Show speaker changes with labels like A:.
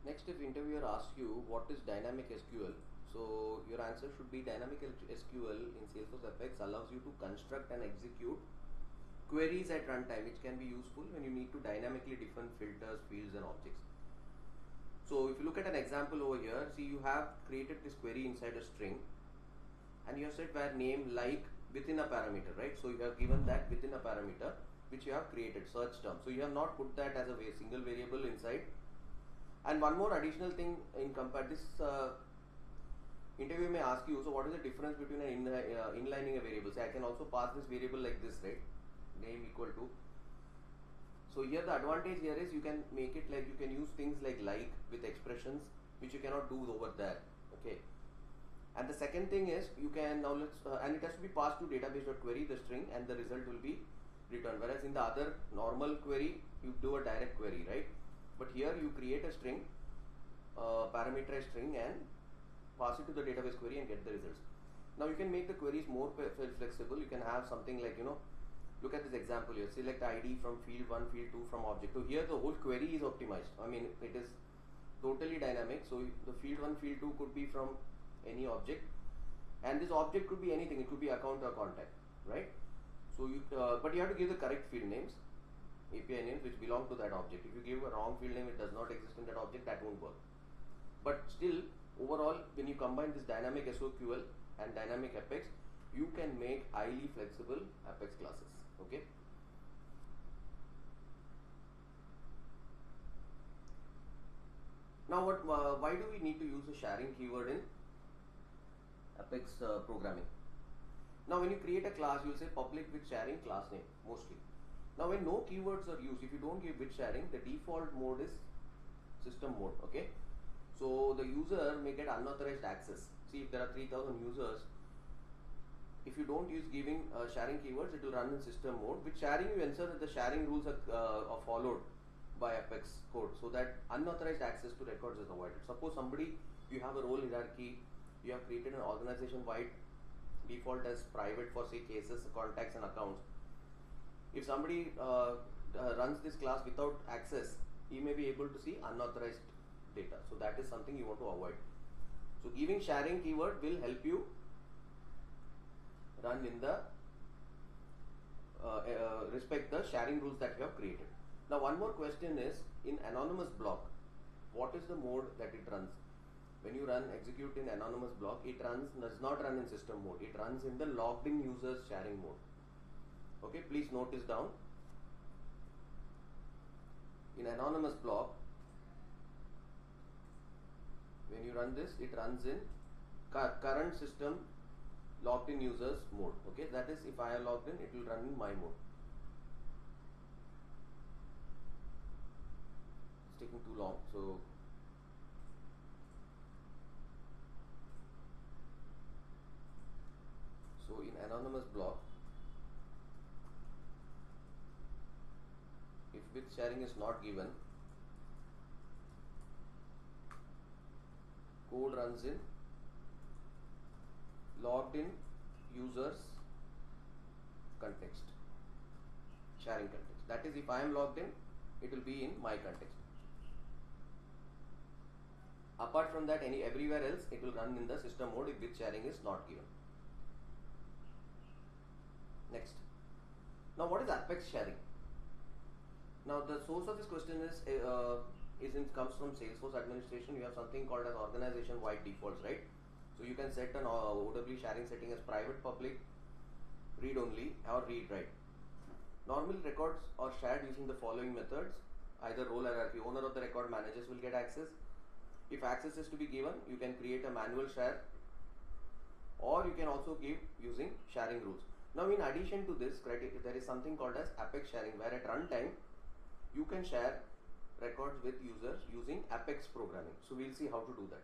A: Next, if interviewer asks you what is dynamic SQL, so your answer should be dynamic SQL in Salesforce FX allows you to construct and execute queries at runtime, which can be useful when you need to dynamically define filters, fields, and objects. So if you look at an example over here, see you have created this query inside a string, and you have set where name like within a parameter, right? So you have given that within a parameter which you have created, search term. So you have not put that as a single variable inside. And one more additional thing in compare this interview may ask you, so what is the difference between an inlining a variable? Say I can also pass this variable like this, right? Name equal to. So here the advantage here is you can make it like you can use things like with expressions which you cannot do over there. Okay. And the second thing is you can now and it has to be passed to database.query the string and the result will be returned. Whereas in the other normal query you do a direct query, right? But here you create a string, parameterized string, and pass it to the database query and get the results. Now you can make the queries more flexible. You can have something like, look at this example here. Select ID from field 1, field 2 from object. So here the whole query is optimized. I mean, it is totally dynamic. So the field 1, field 2 could be from any object, and this object could be anything. It could be account or contact, right? So but you have to give the correct field names, API names which belong to that object. If you give a wrong field name, it does not exist in that object, that won't work. But still, overall, when you combine this dynamic SOQL and dynamic Apex, you can make highly flexible Apex classes. Okay. Now, why do we need to use a sharing keyword in Apex programming? Now, when you create a class, you will say public with sharing class name mostly. Now, when no keywords are used, if you don't give with sharing, the default mode is system mode. Okay. So the user may get unauthorized access. See, if there are 3000 users, if you don't use giving sharing keywords, it will run in system mode. With sharing, you ensure that the sharing rules are followed by Apex code, so that unauthorized access to records is avoided. Suppose you have a role hierarchy, you have created an organization-wide default as private for say cases, contacts, and accounts. If somebody runs this class without access, he may be able to see unauthorized data. So that is something you want to avoid. So giving sharing keyword will help you run in the respect the sharing rules that you have created. Now one more question is, in anonymous block, what is the mode that it runs? When you execute in anonymous block, does not run in system mode. It runs in the logged in users sharing mode. Okay, please note this down. In anonymous block, when you run this, it runs in current system logged in users mode. Okay, that is, if I am logged in, it will run in my mode. It's taking too long, so in anonymous block, if with sharing is not given, code runs in logged in users context, sharing context. That is, if I am logged in, it will be in my context. Apart from that, everywhere else, it will run in the system mode if with sharing is not given. Next. Now, what is Apex sharing? Now, the source of this question comes from Salesforce administration. You have something called as organization-wide defaults, right? So you can set an OW sharing setting as private, public, read only, or read write. Normally, records are shared using the following methods. Either role hierarchy, owner of the record, managers will get access. If access is to be given, you can create a manual share, or you can also give using sharing rules. Now, in addition to this criteria, there is something called as Apex sharing, where at runtime, you can share records with users using Apex programming. So we'll see how to do that.